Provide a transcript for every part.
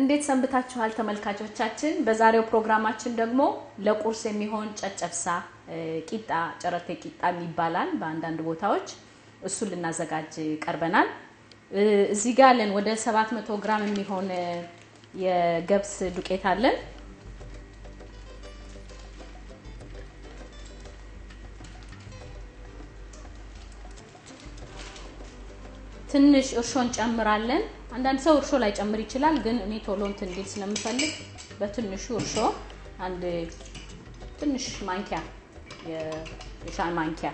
እንዴት ሰንብታችኋል ተመልካቾቻችን? በዛሬው ፕሮግራማችን ደግሞ ለቁርስ የሚሆን ጨጨብሳ ቂጣ ጨረቴ ቂጣ ይባላል በአንዳንድ ቦታዎች እሱን ልናዘጋጅ ቀርበናል። እዚህ ጋር አለን ወደ 700 ግራም የሚሆን የገብስ ዱቄት አለን። ትንሽ እርሾን ጨምራለን። አንዳንድ ሰው እርሾ ላይ ጨምር ይችላል፣ ግን እኔ ቶሎ እንትን እንዲል ስለምፈልግ በትንሹ እርሾ አንድ ትንሽ ማንኪያ የሻይ ማንኪያ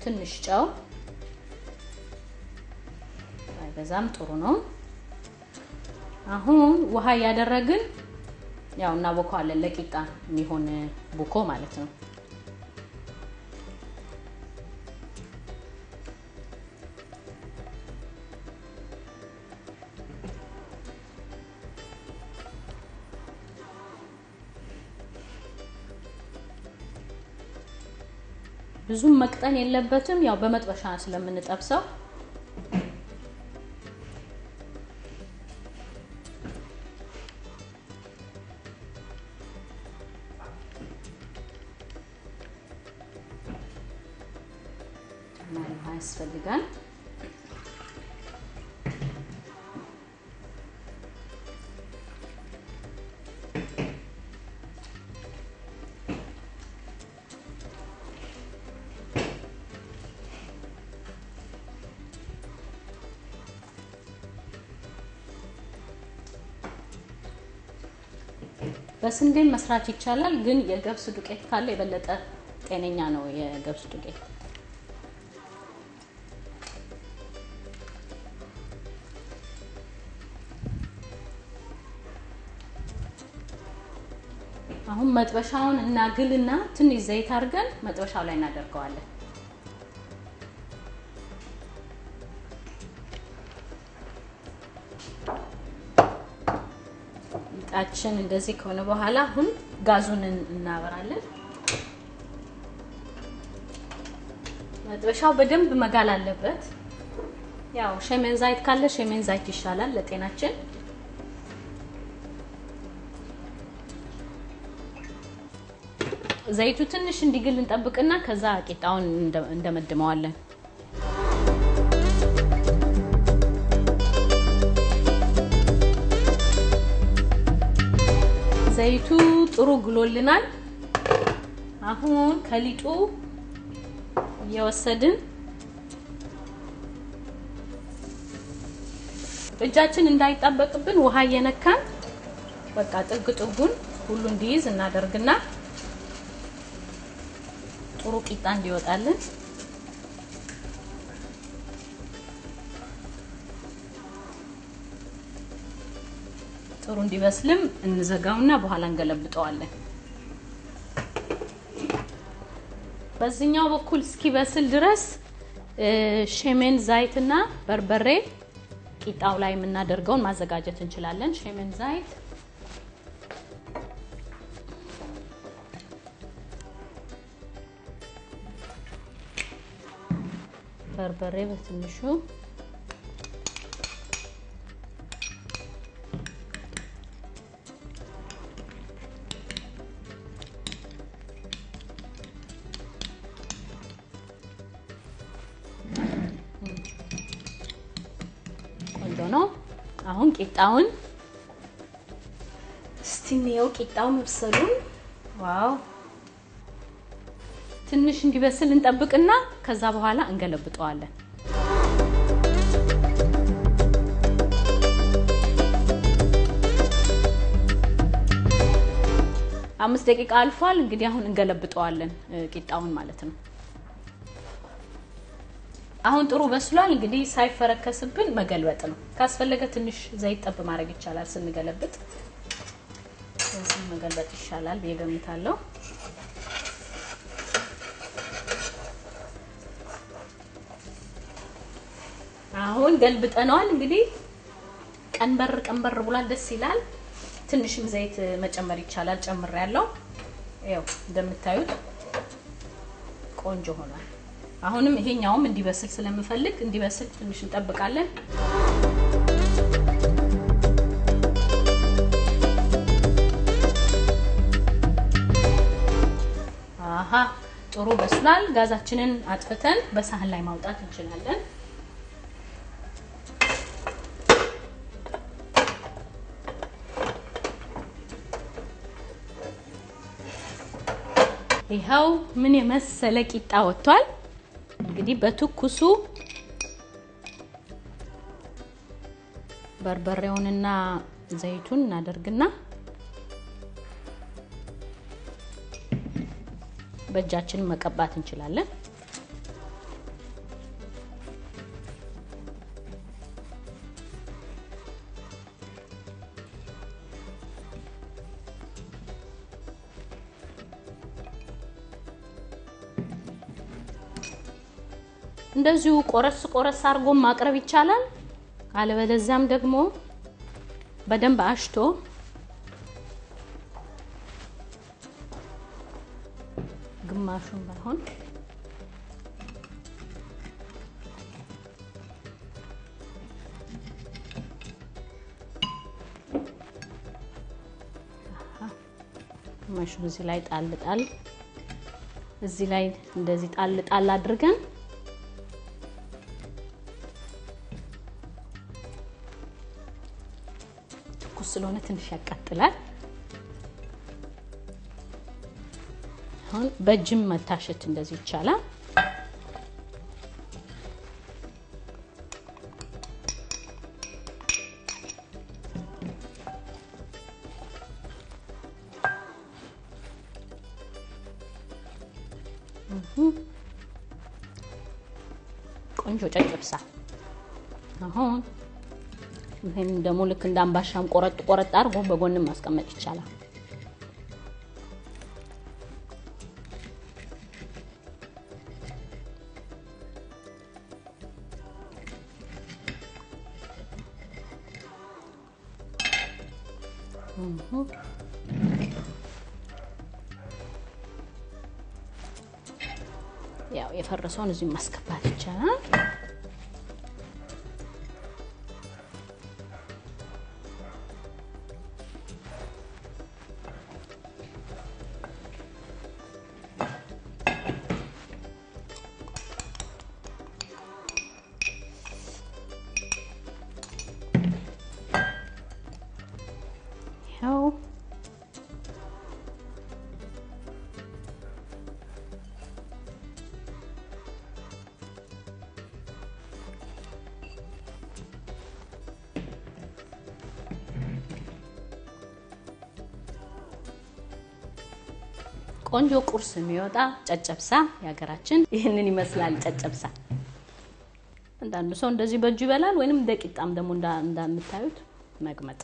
ትንሽ ጨው አይበዛም፣ ጥሩ ነው። አሁን ውሃ ያደረግን ያው እናቦካዋለን ለቂጣ የሚሆን ቡኮ ማለት ነው። ብዙም መቅጠን የለበትም፣ ያው በመጥበሻ ስለምንጠብሰው ያስፈልጋል። በስንዴ መስራት ይቻላል፣ ግን የገብስ ዱቄት ካለ የበለጠ ጤነኛ ነው የገብስ ዱቄት። አሁን መጥበሻውን እናግልና ትንሽ ዘይት አድርገን መጥበሻው ላይ እናደርገዋለን። ሊጣችን እንደዚህ ከሆነ በኋላ አሁን ጋዙን እናበራለን። መጥበሻው በደንብ መጋል አለበት። ያው ሸመን ዘይት ካለ ሸመን ዘይት ይሻላል ለጤናችን። ዘይቱ ትንሽ እንዲግል እንጠብቅና ከዛ ቂጣውን እንደመድመዋለን። ዘይቱ ጥሩ ግሎልናል። አሁን ከሊጡ የወሰድን እጃችን እንዳይጣበቅብን ውሃ እየነካን በቃ ጥጉን ሁሉ እንዲይዝ እናደርግና ጥሩ ቂጣ እንዲወጣልን ጥሩ እንዲበስልም እንዘጋውና በኋላ እንገለብጠዋለን። በዚህኛው በኩል እስኪበስል ድረስ ሸመን ዘይትና በርበሬ ቂጣው ላይ የምናደርገውን ማዘጋጀት እንችላለን። ሸመን ዘይት በርበሬ በትንሹ ነው። አሁን ቂጣውን እስቲኔው ቂጣው መብሰሉን ዋው ትንሽ እንዲበስል እንጠብቅና ከዛ በኋላ እንገለብጠዋለን። 5 ደቂቃ አልፏል። እንግዲህ አሁን እንገለብጠዋለን ቂጣውን ማለት ነው። አሁን ጥሩ በስሏል። እንግዲህ ሳይፈረከስብን መገልበጥ ነው። ካስፈለገ ትንሽ ዘይት ጠብ ማድረግ ይቻላል ስንገለብጥ። ስለዚህ መገልበጥ ይሻላል በየገምታለሁ። አሁን ገልብጠናል። እንግዲህ ቀንበር ብሏል፣ ደስ ይላል። ትንሽም ዘይት መጨመር ይቻላል። ጨምሬያለሁ። ይኸው እንደምታዩት ቆንጆ ሆኗል አሁንም ይሄኛውም እንዲበስል ስለምፈልግ እንዲበስል ትንሽ እንጠብቃለን አሃ ጥሩ በስሏል ጋዛችንን አጥፍተን በሳህን ላይ ማውጣት እንችላለን ይሄው ምን የመሰለ ቂጣ ወጥቷል እንግዲህ በትኩሱ በርበሬውንና ዘይቱን እናደርግና በእጃችን መቀባት እንችላለን እንደዚሁ ቆረስ አርጎ ማቅረብ ይቻላል አለበለዚያም ደግሞ በደንብ አሽቶ ግማሹን ባይሆን ግማሹን እዚህ ላይ ጣል እዚህ ላይ እንደዚህ ጣል አድርገን ስለሆነ ትንሽ ያቃጥላል አሁን በእጅም መታሸት እንደዚህ ይቻላል ቆንጆ ጨጨብሳ አሁን ይሄን ደሞ ልክ እንዳምባሻም ቆረጥ አርጎ በጎንም ማስቀመጥ ይቻላል ያው የፈረሰውን እዚህ ማስቀባት ይቻላል ቆንጆ ቁርስ የሚወጣ ጨጨብሳ ያገራችን ይሄንን ይመስላል ጨጨብሳ አንዳንዱ ሰው እንደዚህ በእጁ ይበላል ወይንም ደቂቃም ደሞ እንደምታዩት መግመጥ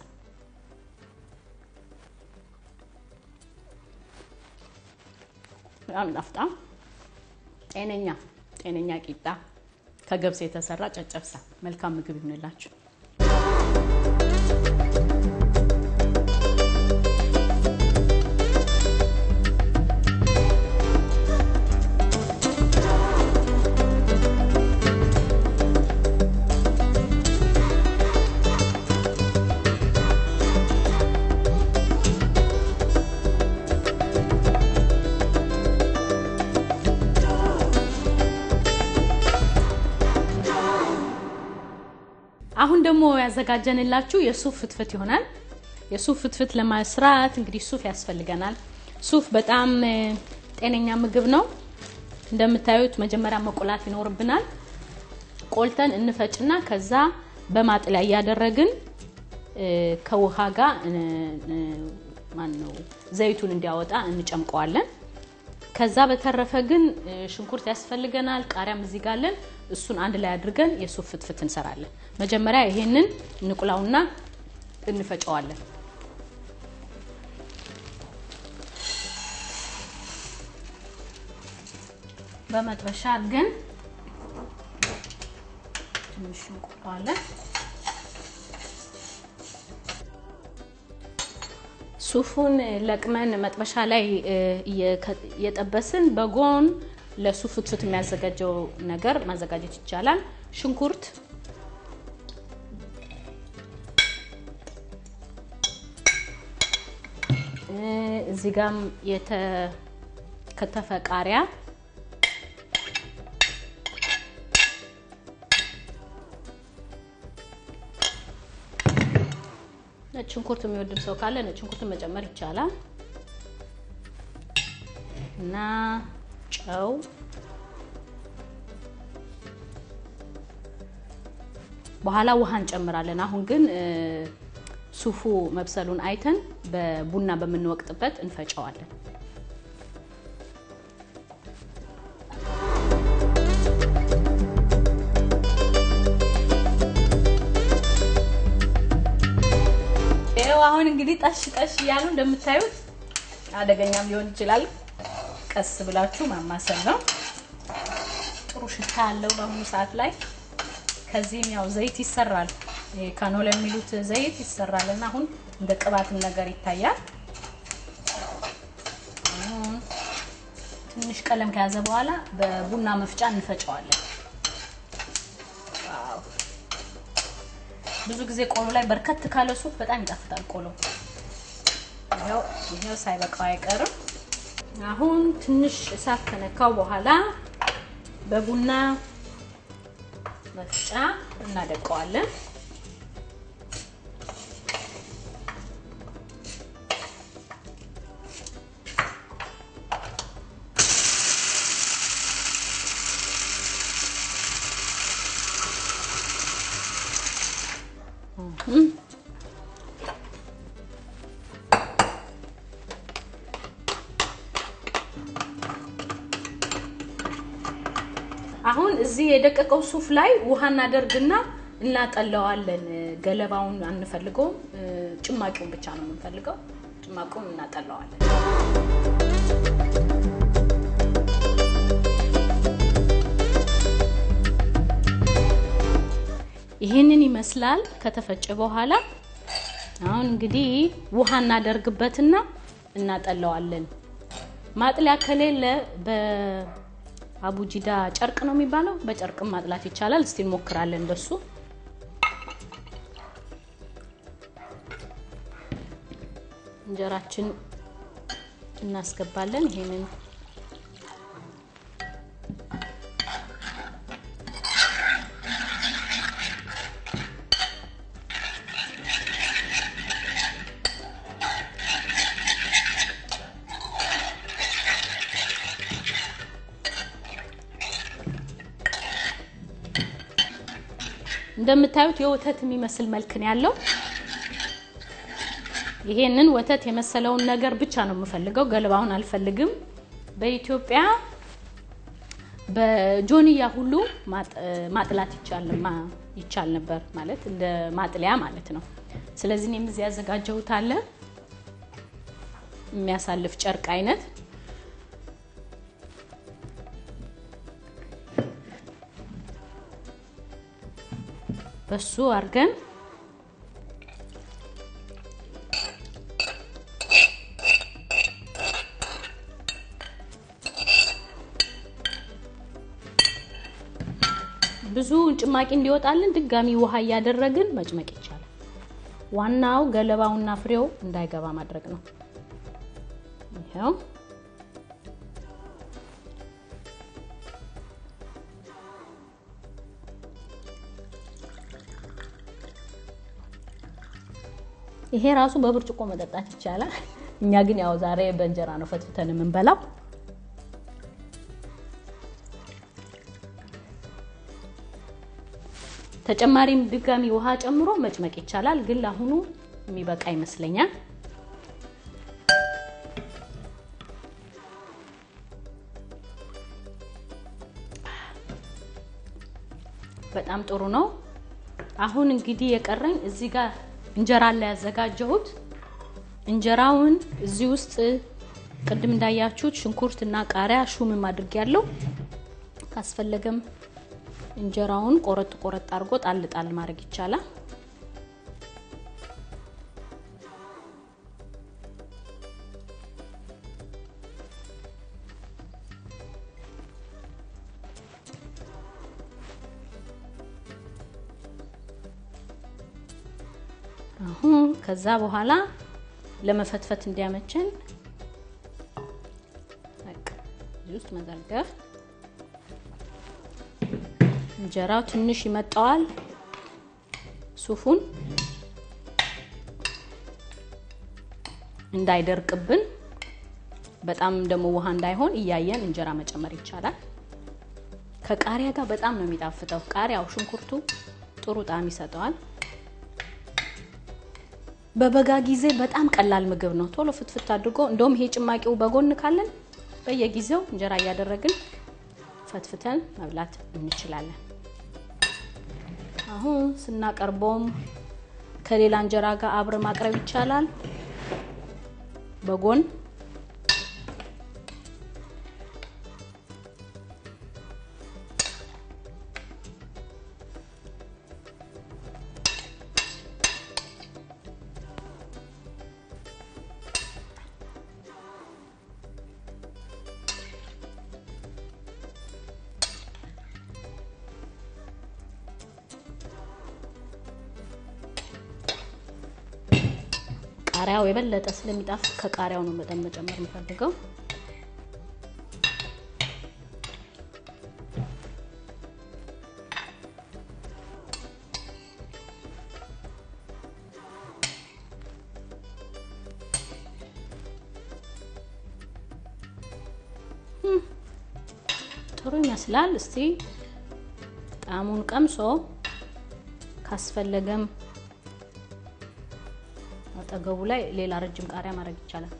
አምጣፍጣ ጤነኛ ቂጣ ከገብስ የተሰራ ጨጨብሳ መልካም ምግብ ይሁንላችሁ አሁን ደግሞ ያዘጋጀንላችሁ የሱፍ ፍትፍት ይሆናል የሱፍ ፍትፍት ለማስራት እንግዲህ ሱፍ ያስፈልገናል ሱፍ በጣም ጤነኛ ምግብ ነው እንደምታዩት መጀመሪያ መቆላት ይኖርብናል ቆልተን እንፈጭና ከዛ በማጥለያ ያደረግን ከውሃ ጋር ዘይቱን እንዲያወጣ እንጨምቀዋለን ከዛ በተረፈ ግን ሽንኩርት ያስፈልገናል ቃሪያም እዚህ ጋር አለን እሱን አንድ ላይ አድርገን የሱፍ ፍትፍት እንሰራለን መጀመሪያ ይሄንን እንቁላውና እንፈጨዋለን በመጥበሻ አድርገን ትንሽ እንቆላለን ሱፉን ለቅመን መጥበሻ ላይ የጠበስን በጎን ለሱ ፍትፍት የሚያዘጋጀው ነገር ማዘጋጀት ይቻላል ሽንኩርት እዚህ ጋር የተከተፈ ቃሪያ ነጭ ሽንኩርት የሚወድ ሰው ካለ ነጭ ሽንኩርት መጨመር ይቻላል እና ጨው በኋላ ውሃ እንጨምራለን አሁን ግን ሱፉ መብሰሉን አይተን በቡና በመንወቅጥበት እንፈጫዋለን አሁን እንግዲህ ጣሽ ያሉ እንደምታዩት አደገኛም ሊሆን ይችላል ቀስ ብላችሁ ማማሰል ነው ጥሩ ሽታ ያለው በአሁኑ ሰዓት ላይ ከዚህም ያው ዘይት ይሰራል ካኖላ የሚሉት ዘይት ይሰራልና አሁን እንደ ቅባትም ነገር ይታያል ትንሽ ቀለም ከያዘ በኋላ በቡና መፍጫ እንፈጫዋለን ብዙ ጊዜ ቆሎ ላይ በርከት ካለ ሱፍ በጣም ይጣፍጣል ቆሎ ይሄው ሳይበቃው አይቀርም አሁን ትንሽ እሳት ከነካው በኋላ በቡና መፍጫ እናደቀዋለን አሁን እዚህ የደቀቀው ሱፍ ላይ ውሃ እናደርግና እናጠለዋለን ገለባውን አንፈልገው ጭማቂውን ብቻ ነው የምንፈልገው ጭማቂውን እናጠለዋለን ይሄንን ይመስላል ከተፈጨ በኋላ አሁን እንግዲህ ውሃ እናደርግበትና እናጠለዋለን ማጥለያ ከሌለ በአቡጂዳ ጨርቅ ነው የሚባለው በጨርቅም ማጥላት ይቻላል እስቲ እንሞክራለን በሱ እንጀራችን እናስገባለን ይሄንን እንደምታዩት የወተት የሚመስል መልክ ነው ያለው ይሄንን ወተት የመሰለውን ነገር ብቻ ነው የምፈልገው ገለባውን አልፈልግም በኢትዮጵያ በጆንያ ሁሉ ማጥላት ይቻል ነበር ማለት እንደ ማጥለያ ማለት ነው ስለዚህ እኔም እዚህ ያዘጋጀሁት አለ የሚያሳልፍ ጨርቅ አይነት በሱ አርገን ብዙ ጭማቂ እንዲወጣልን ድጋሚ ውሃ ያደረግን መጭመቅ ይቻላል ዋናው ገለባውና ፍሬው እንዳይገባ ማድረግ ነው ይሄው ይሄ ራሱ በብርጭቆ መጠጣት ይቻላል እኛ ግን ያው ዛሬ በእንጀራ ነው ፈትፍተን የምንበላው ተጨማሪም ድጋሚ ውሃ ጨምሮ መጭመቅ ይቻላል ግን ለአሁኑ የሚበቃ ይመስለኛል በጣም ጥሩ ነው አሁን እንግዲህ የቀረኝ እዚህ ጋር እንጀራ ላይ ያዘጋጀሁት እንጀራውን እዚህ ውስጥ ቅድም እንዳያችሁት ሽንኩርትና ቃሪያ ሹም ማድረግ ያለው ካስፈለገም እንጀራውን ቆረጥ አድርጎ ጣል ማድረግ ይቻላል አሁን ከዛ በኋላ ለመፈትፈት እንዲያመቸን ጁስ መዘርጋት እንጀራው ትንሽ ይመጣዋል ሱፉን እንዳይደርቅብን በጣም ደሞ ውሃ እንዳይሆን እያየን እንጀራ መጨመር ይቻላል ከቃሪያ ጋር በጣም ነው የሚጣፍጠው ቃሪያው ሽንኩርቱ ጥሩ ጣዕም ይሰጣል በበጋ ጊዜ በጣም ቀላል ምግብ ነው ቶሎ ፍትፍት አድርጎ እንደውም ይሄ ጭማቂው በጎን ካለን በየጊዜው እንጀራ ያደረግን ፈትፍተን መብላት እንችላለን አሁን ስናቀርበውም ከሌላ እንጀራ ጋር አብረ ማቅረብ ይቻላል በጎን ቃሪያው የበለጠ ስለሚጣፍጥ ከቃሪያው ነው በጣም መጨመር እንፈልገው ጥሩ ይመስላል እስቲ ጣሙን ቀምሶ ካስፈለገም አጠገቡ ላይ ሌላ ረጅም ቃሪያ ማድረግ ይቻላል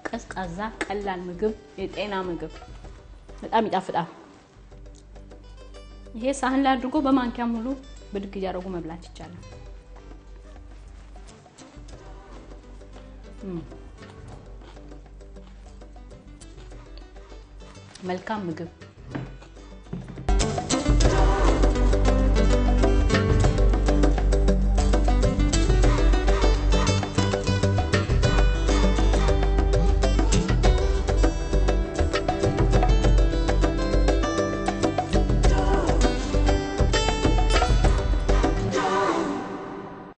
ቀዝቃዛ ቀላል ምግብ የጤና ምግብ በጣም ይጣፍጣል ይሄ ሳህን ላይ አድርጎ በማንኪያ ሙሉ ብድግ ያደርጉ መብላት ይቻላል መልካም ምግብ